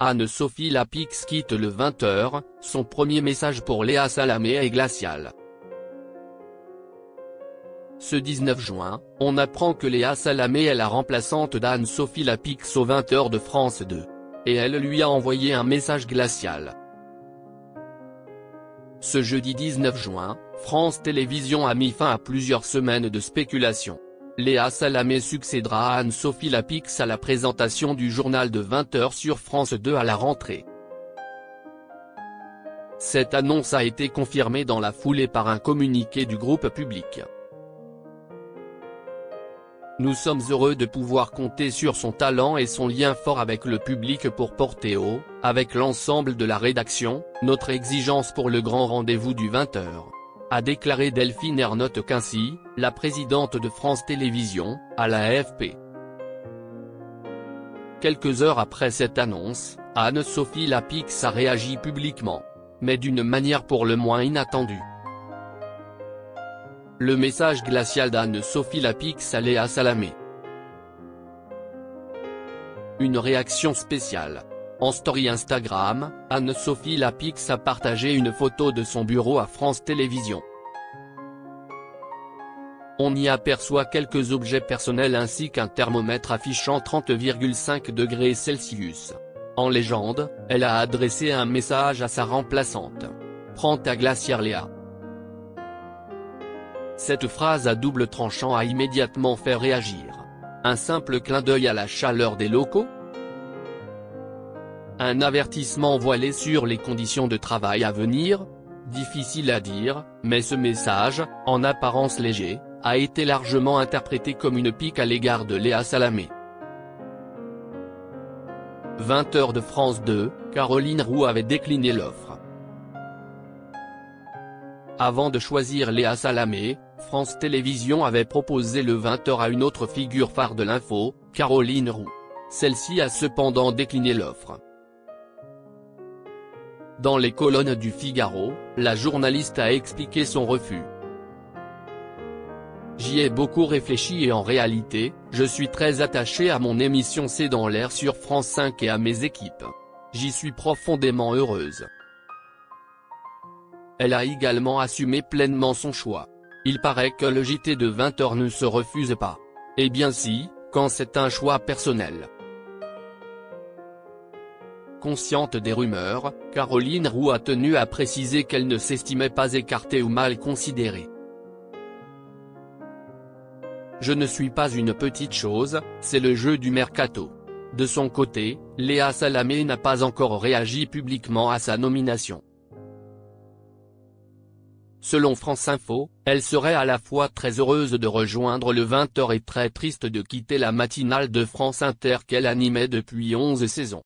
Anne-Sophie Lapix quitte le 20h, son premier message pour Léa Salamé est glacial. Ce 19 juin, on apprend que Léa Salamé est la remplaçante d'Anne-Sophie Lapix au 20h de France 2. Et elle lui a envoyé un message glacial. Ce jeudi 19 juin, France Télévisions a mis fin à plusieurs semaines de spéculation. Léa Salamé succédera à Anne-Sophie Lapix à la présentation du journal de 20h sur France 2 à la rentrée. Cette annonce a été confirmée dans la foulée par un communiqué du groupe public. Nous sommes heureux de pouvoir compter sur son talent et son lien fort avec le public pour porter haut, avec l'ensemble de la rédaction, notre exigence pour le grand rendez-vous du 20h. A déclaré Delphine Ernotte Quincy, la présidente de France Télévisions, à la AFP. Quelques heures après cette annonce, Anne-Sophie Lapix a réagi publiquement. Mais d'une manière pour le moins inattendue. Le message glacial d'Anne-Sophie Lapix à Léa Salamé. Une réaction spéciale. En story Instagram, Anne-Sophie Lapix a partagé une photo de son bureau à France Télévisions. On y aperçoit quelques objets personnels ainsi qu'un thermomètre affichant 30,5 degrés Celsius. En légende, elle a adressé un message à sa remplaçante. « Prends ta glacière Léa ». Cette phrase à double tranchant a immédiatement fait réagir. Un simple clin d'œil à la chaleur des locaux ? Un avertissement voilé sur les conditions de travail à venir ? Difficile à dire, mais ce message, en apparence léger, a été largement interprété comme une pique à l'égard de Léa Salamé. 20h de France 2, Caroline Roux avait décliné l'offre. Avant de choisir Léa Salamé, France Télévisions avait proposé le 20h à une autre figure phare de l'info, Caroline Roux. Celle-ci a cependant décliné l'offre. Dans les colonnes du Figaro, la journaliste a expliqué son refus. J'y ai beaucoup réfléchi et en réalité, je suis très attaché à mon émission C'est dans l'air sur France 5 et à mes équipes. J'y suis profondément heureuse. Elle a également assumé pleinement son choix. Il paraît que le JT de 20h ne se refuse pas. Eh bien si, quand c'est un choix personnel. Consciente des rumeurs, Caroline Roux a tenu à préciser qu'elle ne s'estimait pas écartée ou mal considérée. Je ne suis pas une petite chose, c'est le jeu du mercato. De son côté, Léa Salamé n'a pas encore réagi publiquement à sa nomination. Selon France Info, elle serait à la fois très heureuse de rejoindre le 20h et très triste de quitter la matinale de France Inter qu'elle animait depuis 11 saisons.